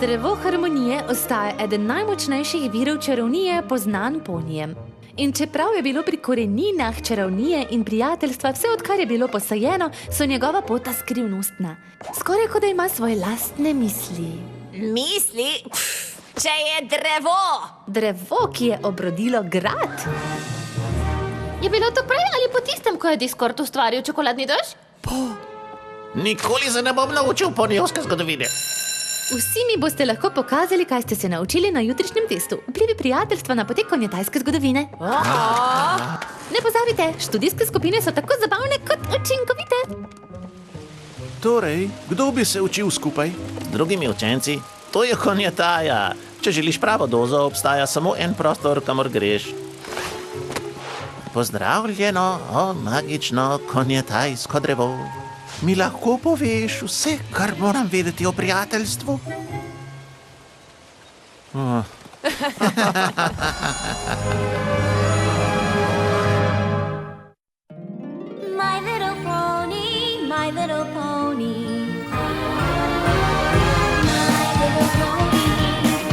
Drevo harmonije ostaja eden najmočnejših virov čarovnije, poznan ponijem. In čeprav je bilo pri koreninah čarovnije in prijateljstva vse, odkar je bilo posajeno, so njegova pota skrivnostna. Skoraj kot da ima svoje lastne misli. Misli? Če je drevo! Drevo, ki je obrodilo grad. Je bilo to prej ali po tistem, ko je Discord ustvaril čokoladni dež? Nikoli se ne bom naučil ponijevske zgodovine. Vsi mi boste lahko pokazali, kaj ste se naučili na jutrišnjem testu. Vplivi prijateljstva na potek konjatajske zgodovine. Ne pozabite, študijske skupine so tako zabavne kot učinkovite. Torej, kdo bi se učil skupaj? Z drugimi učenci? To je konjataja. Če želiš pravo dozo, obstaja samo en prostor, kamor greš. Pozdravljeno, o magično konjatajsko drevo. Mi lahko poveš vse, kar moram vedeti o prijateljstvu? My little pony, my little pony. My little pony.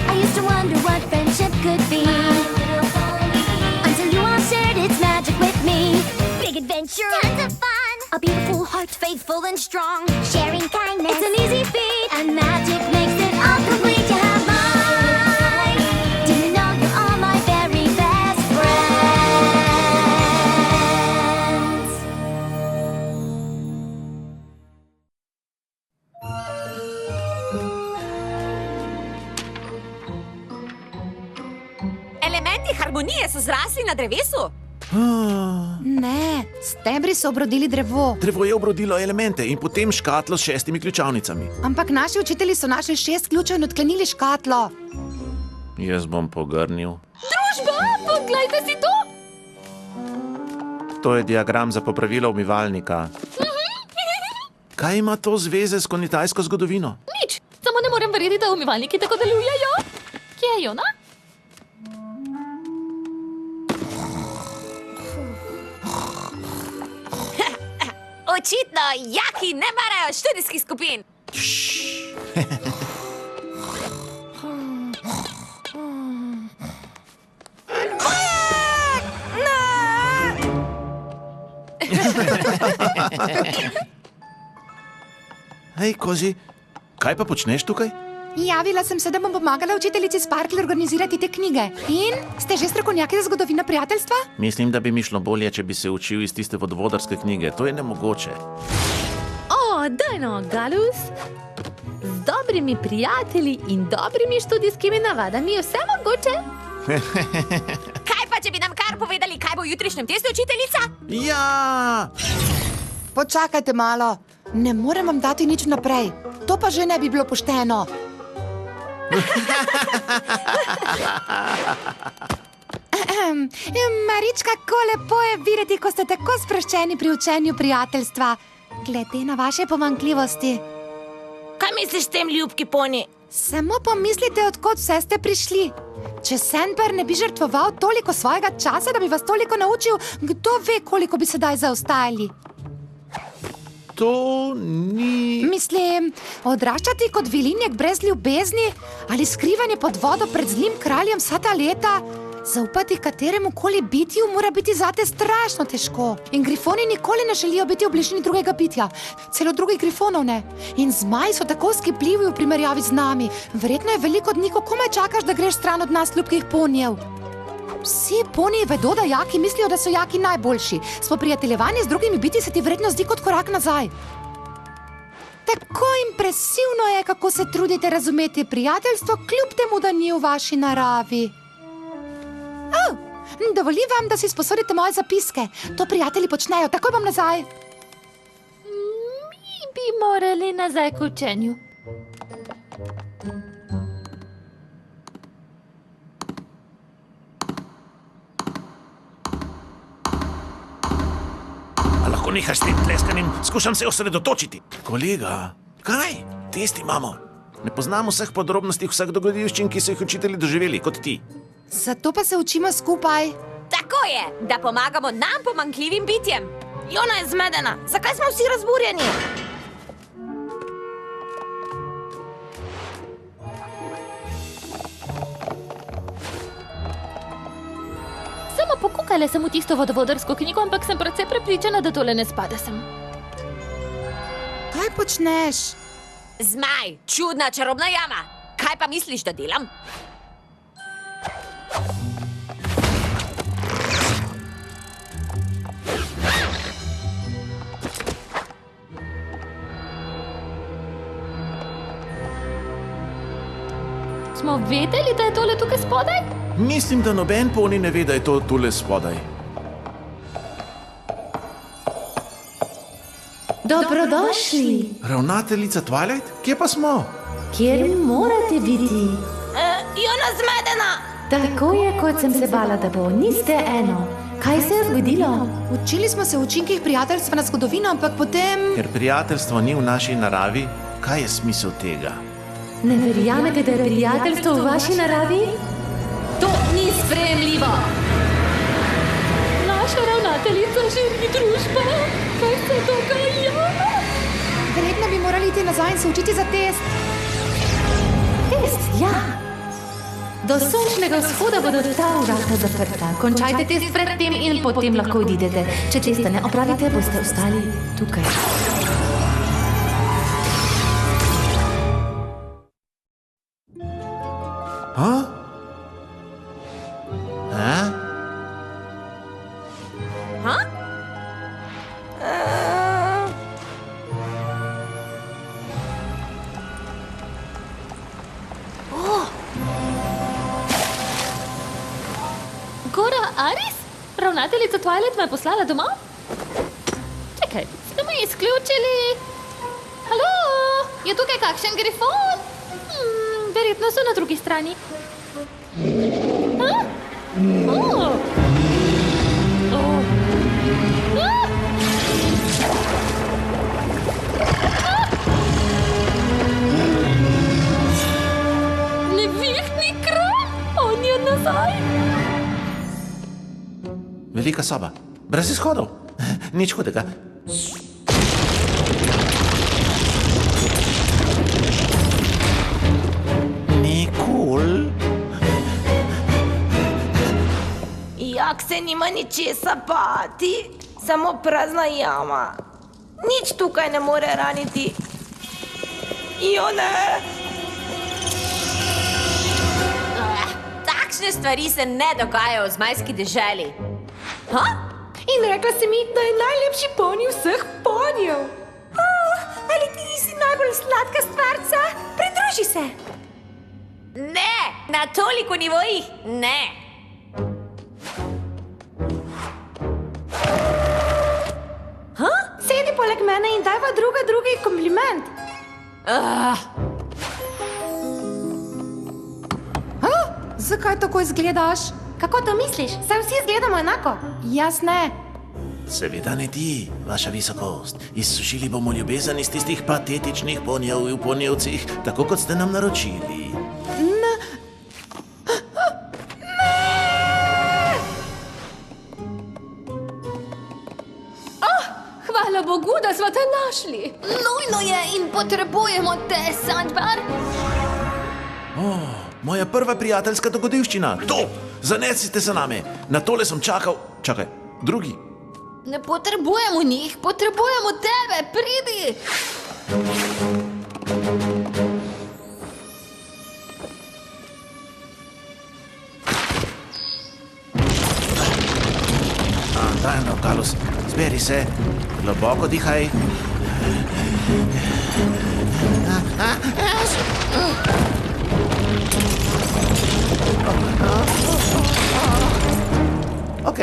I used to wonder what friendship could be. My little pony. Until you all shared its magic with me. Big adventure, tons of fun. A beautiful heart, faithful and strong. Sharing kindness, it's an easy feat. And magic makes it all complete. You have mine. Do you know you're all my very best friends? Elementi harmonije so zrasli na drevesu? Ne, stebri so obrodili drevo. Drevo je obrodilo elemente in potem škatlo s 6 ključavnicami. Ampak naši učitelji so našli 6 ključev in odklenili škatlo. Jaz bom pogrnil. Družba, poglejte si to! To je diagram za popravilo umivalnika. Kaj ima to zveze s konjatajsko zgodovino? Nič, samo ne morem verjeti, da umivalniki tako delujejo. Kje je Jona? Očitno, jaki ne marajo študijskih skupin. Hej, Kozi, kaj pa počneš tukaj? Javila sem se, da bom pomagala učiteljici Sparkle organizirati te knjige. In ste že strokovnjaki za zgodovino prijateljstva? Mislim, da bi mi šlo bolje, če bi se učil iz tiste vodovodarske knjige. To je nemogoče. O, daj no, Galus. Z dobrimi prijatelji in dobrimi študijskimi navadami je vse mogoče. Kaj pa, če bi nam kar povedali, kaj bo v jutrišnjem testu, učiteljica? Ja! Počakajte malo. Ne morem vam dati nič naprej. To pa že ne bi bilo pošteno. Marička, kako lepo je videti, ko ste tako sproščeni pri učenju prijateljstva. Glede na vaše pomanjkljivosti. Kaj misliš s tem, ljubki poni? Samo pomislite, odkot vse ste prišli. Če Sandber ne bi žrtvoval toliko svojega časa, da bi vas toliko naučil, kdo ve, koliko bi sedaj zaostajali. To ni... Mislim, odraščati kot vilinjek brez ljubezni ali skrivanje pod vodo pred zlim kraljem vsa ta leta, zaupati kateremu koli bitju mora biti zate strašno težko. In grifoni nikoli ne želijo biti v bližini drugega bitja. Celo drugih grifonov ne. In zmaji so tako skipljivi v primerjavi z nami. Verjetno je veliko od njih, ko komaj čakaš, da greš stran od nas ljubkih ponijev. Vsi poniji vedo, da jaki mislijo, da so jaki najboljši. Spoprijateljevanje z drugimi biti se ti verjetno zdi kot korak nazaj. Tako impresivno je, kako se trudite razumeti prijateljstvo, kljub temu, da ni v vaši naravi. Dovolim vam, da si sposodite moje zapiske. To prijatelji počnejo, takoj bom nazaj. Mi bi morali nazaj k učenju. A lahko nehaš s tem pleskanjem? Skušam se osredotočiti. Kolega, kaj? Test imamo. Ne poznamo vseh podrobnosti vseh dogodivščin, ki so jih učitelji doživeli, kot ti. Zato pa se učimo skupaj. Tako je, da pomagamo nam pomanjkljivim bitjem. Jona je zmedena. Zakaj smo vsi razburjeni? Pokukala sem v tisto vodovodarsko knjigo, ampak sem precej prepričana, da tole ne spada sem. Kaj počneš? Zmaj, čudna čarobna jama. Kaj pa misliš, da delam? Smo vedeli, da je tole tukaj spodaj? Mislim, da noben poni ne ve, da je to tule spodaj. Dobrodošli. Ravnateljica Twilight? Kje pa smo? Kjer morate biti? Jona zmedena! Tako je, kot sem se bala, da bo. Niste eno. Kaj se je zgodilo? Učili smo se v učinkih prijateljstva na zgodovino, ampak potem... Ker prijateljstvo ni v naši naravi, kaj je smisel tega? Ne verjamete, da je prijateljstvo v vaši naravi? To ni sprejemljivo. Naša ravnateljica želi družbo. Kaj se dogaja? Verjetno bi morali iti nazaj in se učiti za test. Test, ja. Do sončnega vzhoda bodo ta vrata zaprta. Končajte test pred tem in potem lahko odidete. Če testa ne opravite, boste ostali tukaj. Ha? Ha? Ha? Gora Aris? Ravnateljica Twilight me je poslala domov? Čakaj, ste me izključili? Halo? Je tukaj kakšen grifon? Verjetno so na drugi strani. Ha? Oh. Oh. Ah. Nevihtni kralj? On je nazaj. Velika soba. Brez izhodov. Nič hudega. Nikul. Jak se nima ničesa bati, samo prazna jama. Nič tukaj ne more raniti. Jone! Takšne stvari se ne dogajajo v zmajski deželi. Ha? In rekla si mi, da je najlepši poni vseh ponjev. Ali ti nisi najbolj sladka stvarca? Pridruži se. Ne, na toliko nivojih ne. Sedi poleg mene in dajva druga drugi kompliment. Zakaj tako izgledaš? Kako to misliš? Saj vsi izgledamo enako. Jaz ne. Seveda ne ti, vaša visokost. Izsušili bomo ljubezen iz tistih patetičnih ponjev v ponjevcih, tako kot ste nam naročili. Hvala Bogu, da smo te našli. Nujno je in potrebujemo te, Sandbar. Moja prva prijateljska dogodivščina. To! Zanesite se name. Na tole sem čakal. Čakaj, drugi. Ne potrebujemo njih, potrebujemo tebe, pridi. Trajno, Galus, zberi se. Globoko dihaj. Ok,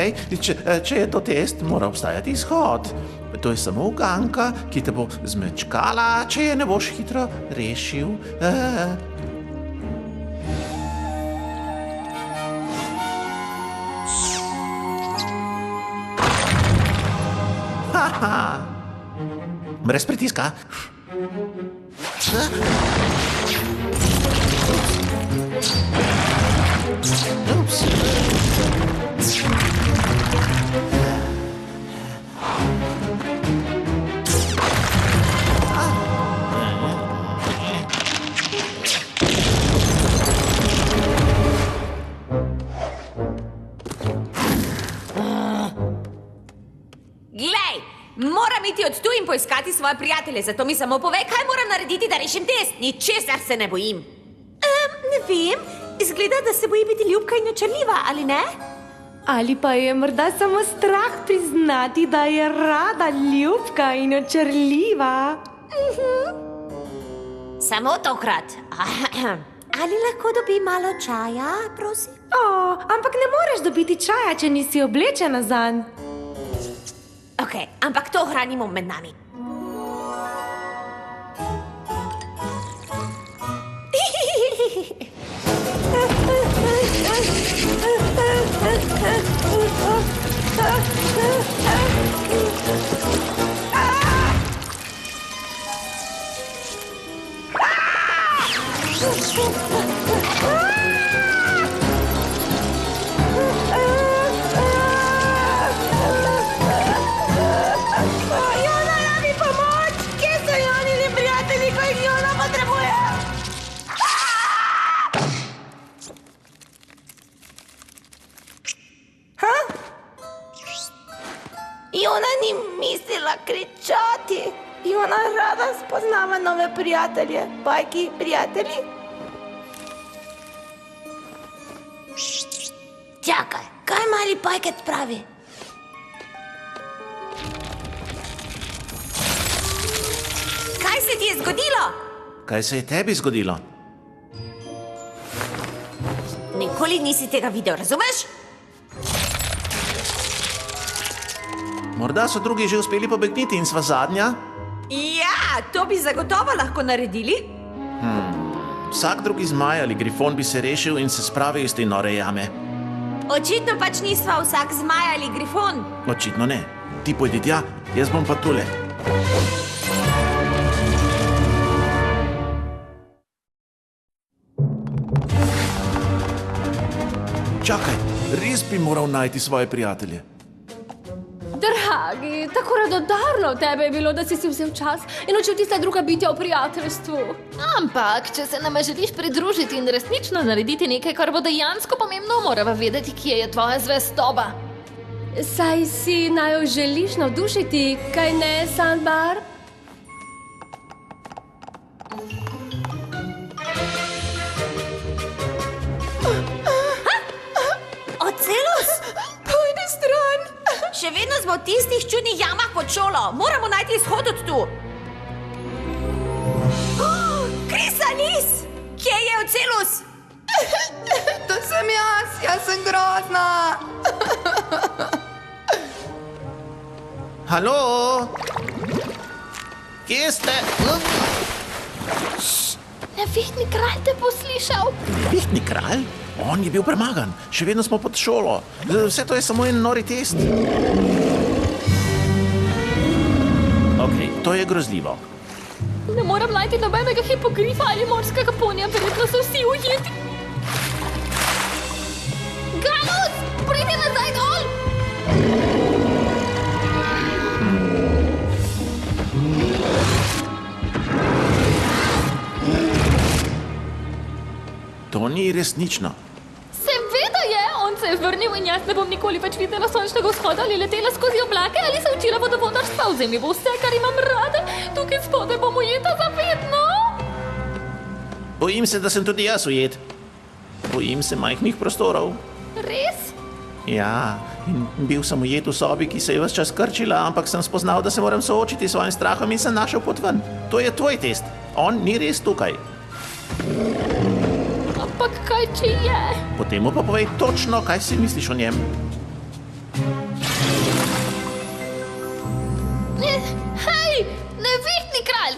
če je to test, mora obstajati izhod. To je samo uganka, ki te bo zmečkala, če je ne boš hitro rešil. Brez pritiska. Ups. poiskati svoje prijatelje, zato mi samo povej, kaj moram narediti, da rešim test. Ničesar se ne bojim. Ne vem, izgleda, da se boji biti ljubka in očarljiva, ali ne? Ali pa je morda samo strah priznati, da je rada ljubka in očarljiva. Samo tokrat. Ali lahko dobi malo čaja, prosim? Ampak ne moreš dobiti čaja, če nisi oblečena zanj. Ok, ampak to hranimo med nami. Jona, rabi pomoč! Kje so Jonini prijatelji, ko jih Jona potrebuje? Jona ni mislila kričati. Jona rada spoznava nove prijatelje. Bajki, prijatelji? Čakaj, kaj mali pajket pravi? Kaj se ti je zgodilo? Kaj se je tebi zgodilo? Nikoli nisi tega videl, razumeš? Morda so drugi že uspeli pobegniti in sva zadnja? Ja, to bi zagotovo lahko naredili. Vsak drugi zmaj ali grifon bi se rešil in se spravil iz te nore jame. Očitno pač nisva vsak zmaj ali grifon. Očitno ne. Ti pojdi tja, jaz bom pa tule. Čakaj, res bi moral najti svoje prijatelje. Dragi, tako radodarno v tebe je bilo, da si vzel čas in učil tista druga bitja v prijateljstvu. Ampak, če se nama želiš pridružiti in resnično narediti nekaj, kar bo dejansko pomembno, morava vedeti, kje je tvoja zvestoba. Saj si naj jo želiš navdušiti, kaj ne, Sandbar? Ocelus? Pojdi stran! Še vedno smo v tistih čudnih jamah pod šolo. Moramo najti izhod od tu. Krisalis! Kje je Ocelus? To sem jaz sem grozna. Halo? Kje ste? Nevidni kralj te poslišal. Nevidni kralj? On je bil premagan. Še vedno smo pod šolo. Vse to je samo en nori test. Ok, to je grozljivo. Ne moram najti nobenega hipogrifa ali morskega ponija, verjetno so vsi ujeti. Galus, pridi nazaj dol! To ni resnično. Seveda je, on se je vrnil in jaz ne bom nikoli več videla sončnega vzhoda ali letela skozi oblake ali se učila vodovodarstva. Vzemi bo vse, kar imam rada. Tukaj spodaj bom ujeta za vedno. Bojim se, da sem tudi jaz ujet. Bojim se majhnih prostorov. Res? Ja, in bil sem ujet v sobi, ki se je ves čas krčila, ampak sem spoznal, da se moram soočiti s svojim strahom in sem našel pot ven. To je tvoj test. On ni res tukaj. Ampak kaj če je? Potem mu pa povej točno, kaj si misliš o njem. Hej, nevidni kralj!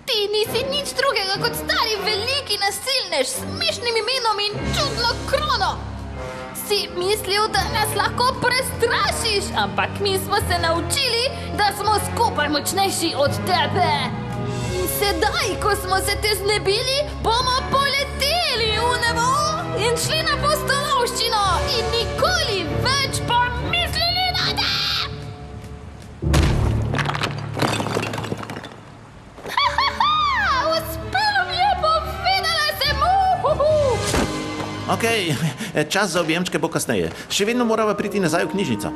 Ti nisi nič drugega kot stari veliki nasilnež s smešnim imenom in čudno krono. Si mislil, da nas lahko prestrašiš, ampak mi smo se naučili, da smo skupaj močnejši od tebe. In sedaj, ko smo se te znebili, bomo poleteli v nebo in šli na pustolovščino in nikoli več pomislili na te! Uspelo mi je, povedala sem mu! Ok, čas za objemčke bo kasneje. Še vedno morava priti nazaj v knjižnico.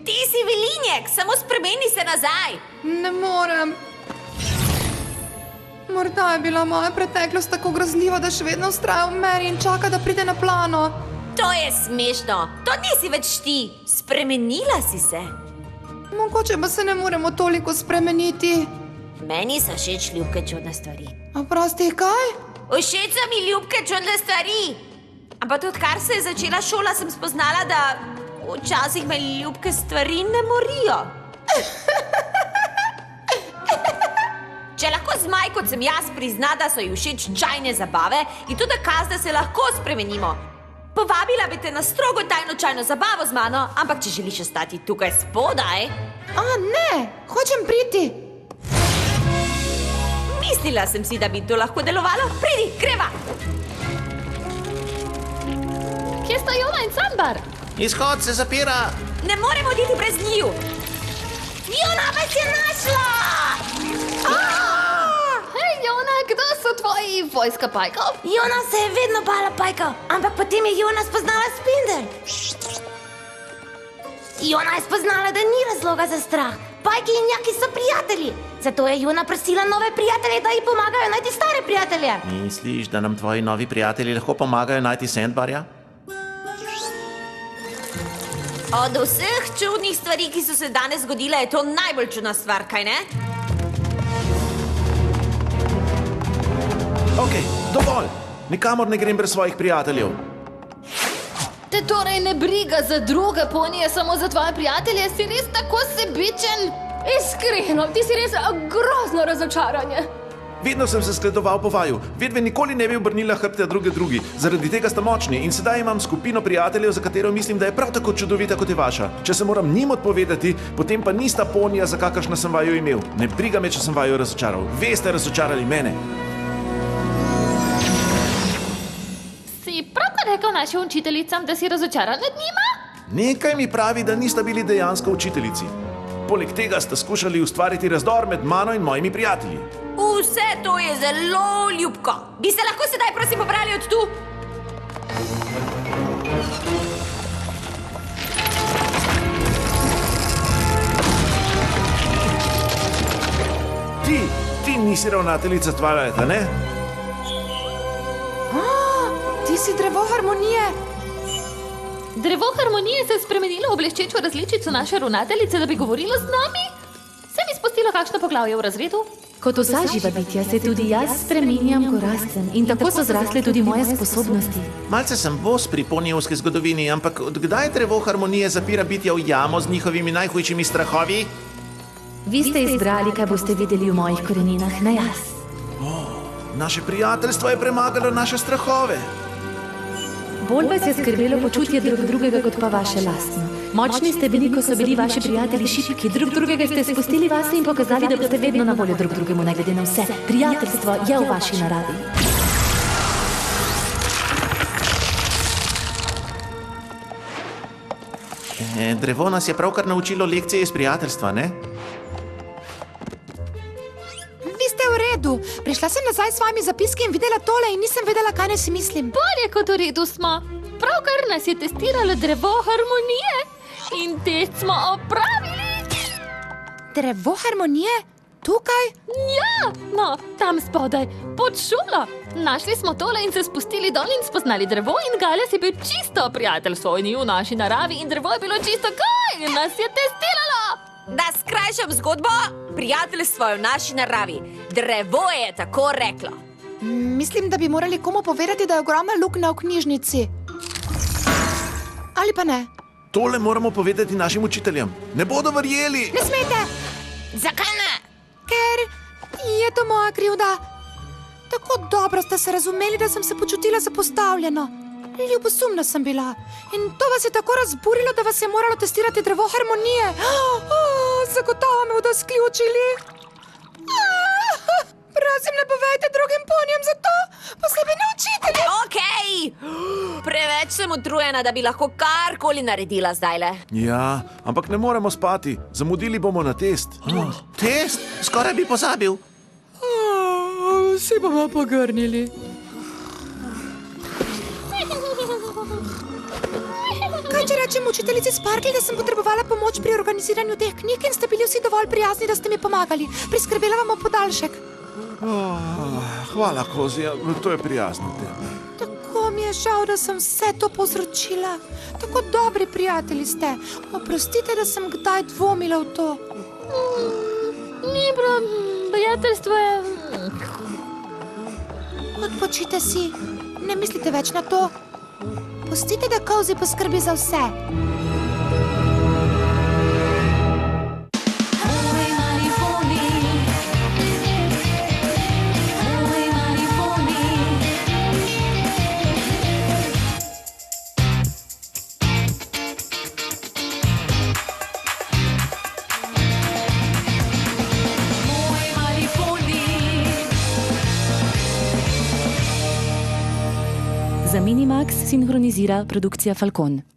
Ti si Vilinex. samo spremeni se nazaj. Ne morem. Morda je bila moja preteklost tako grozljiva, da še vedno vztraja v meri in čaka, da pride na plano. To je smešno. To nisi več ti. Spremenila si se. Mogoče pa se ne moremo toliko spremeniti. Meni so všeč ljubke čudne stvari. Oprosti, kaj? Všeč so mi ljubke čudne stvari. Ampak tudi odkar se je začela šola, sem spoznala, da včasih me ljubke stvari ne morijo. Če lahko zmaj, kot sem jaz, prizna, da so ji všeč čajne zabave, je to dokaz, da se lahko spremenimo. Povabila bi te na strogo tajno čajno zabavo z mano, ampak če želiš ostati tukaj spodaj... Ne, hočem priti. Mislila sem si, da bi to lahko delovalo. Pridi, greva! Kje sta Jona in Sambar? Izhod se zapira. Ne moremo oditi brez njiju. Jona vas je našla! Hej, Jona, kdo so tvoji vojska pajkov? Jona se je vedno bala pajkov, ampak potem je Jona spoznala Spindel. Jona je spoznala, da ni razloga za strah. Pajki in jaki so prijatelji. Zato je Jona prosila nove prijatelje, da ji pomagajo najti stare prijatelje. Misliš, da nam tvoji novi prijatelji lahko pomagajo najti Sandbarja? Od vseh čudnih stvari, ki so se danes zgodile, je to najbolj čudna stvar, kaj ne? Ok, dovolj. Nikamor ne grem brez svojih prijateljev. Te torej ne briga za druge ponije, samo za tvoje prijatelje? Si res tako sebičen? Iskreno, ti si res grozno razočaranje. Vedno sem se skledoval po vaju. Vedve nikoli ne bi obrnila hrbta drugi. Zaradi tega sta močni in sedaj imam skupino prijateljev, za katero mislim, da je prav tako čudovita kot je vaša. Če se moram njim odpovedati, potem pa nista ponija, za kakršno sem vaju imel. Ne briga me, če sem vaju razočaral. Vi ste razočarali mene. Si pravkar rekel našim učiteljicam, da si razočaran nad njima? Nekaj mi pravi, da nista bili dejansko učiteljici. Poleg tega sta skušali ustvariti razdor med mano in mojimi prijatelji. Vse to je zelo ljubko. Bi se lahko sedaj prosim pobrali od tu? Ti nisi ravnateljica Twilighta, ne? Ti si drevo harmonije. Drevo harmonije se je spremenilo v bleščečo različico naše ravnateljice, da bi govorilo z nami? Se mi spustilo kakšno poglavje v razredu? Kot vsa živa bitja se tudi jaz spreminjam, ko rastem. In tako so zrasle tudi moje sposobnosti. Malce sem bos pri ponijevski zgodovini, ampak od kdaj drevo harmonije zapira bitja v jamo z njihovimi najhujšimi strahovi? Vi ste izbrali, kaj boste videli v mojih koreninah, ne jaz. Naše prijateljstvo je premagalo naše strahove. Bolj vas je skrbelo počutje drug drugega, kot pa vaše lastno. Močni ste bili, ko so bili vaši prijatelji šibki, drug drugega ste spustili vase in pokazali, da boste vedno na voljo drug drugemu, ne glede na vse. Prijateljstvo je v vaši naravi. Drevo nas je pravkar naučilo lekcije iz prijateljstva, ne? Vi ste v redu. Prišla sem nazaj s svojimi zapiski in videla tole in nisem vedela, kaj naj si mislim. Bolje kot v redu smo. Pravkar nas je testiralo drevo harmonije in test smo opravili. Drevo harmonije? Tukaj? Ja, no, tam spodaj, pod šolo. Našli smo tole in se spustili dol in spoznali drevo in Gales je bil čisto prijatelj svojni v naši naravi in drevo je bilo čisto kaj in nas je testiralo. Da skrajšam zgodbo, prijateljstvo je v naši naravi. Drevo je tako reklo. Mislim, da bi morali komu povedati, da je ogromna luknja v knjižnici. Ali pa ne? Tole moramo povedati našim učiteljem. Ne bodo verjeli. Ne smete! Zakaj ne? Ker je to moja krivda. Tako dobro ste se razumeli, da sem se počutila zapostavljeno. Ljubosumna sem bila. In to vas je tako razburilo, da vas je moralo testirati drevo harmonije. Zagotovo me bodo sključili. Prosim, ne povejte drugim ponjem za to, posebej ne učitelji. Okej! Preveč sem utrujena, da bi lahko karkoli naredila zdajle. Ja, ampak ne moremo spati. Zamudili bomo na test. Test? Skoraj bi pozabil. Vsi bomo pogrnili. Kaj če rečem učiteljici Sparkle, da sem potrebovala pomoč pri organiziranju teh knjig in ste bili vsi dovolj prijazni, da ste mi pomagali? Priskrbela vam bom podaljšek. Hvala, Kozija, to je prijazno od tebe. Tako mi je žal, da sem vse to povzročila. Tako dobri prijatelji ste. Oprostite, da sem kdaj dvomila v to. Ni prav, prijateljstvo je... Odpočite si, ne mislite več na to. Pustite, da Cozy poskrbi za vse. Za Minimax sinhronizira produkcija Falcon.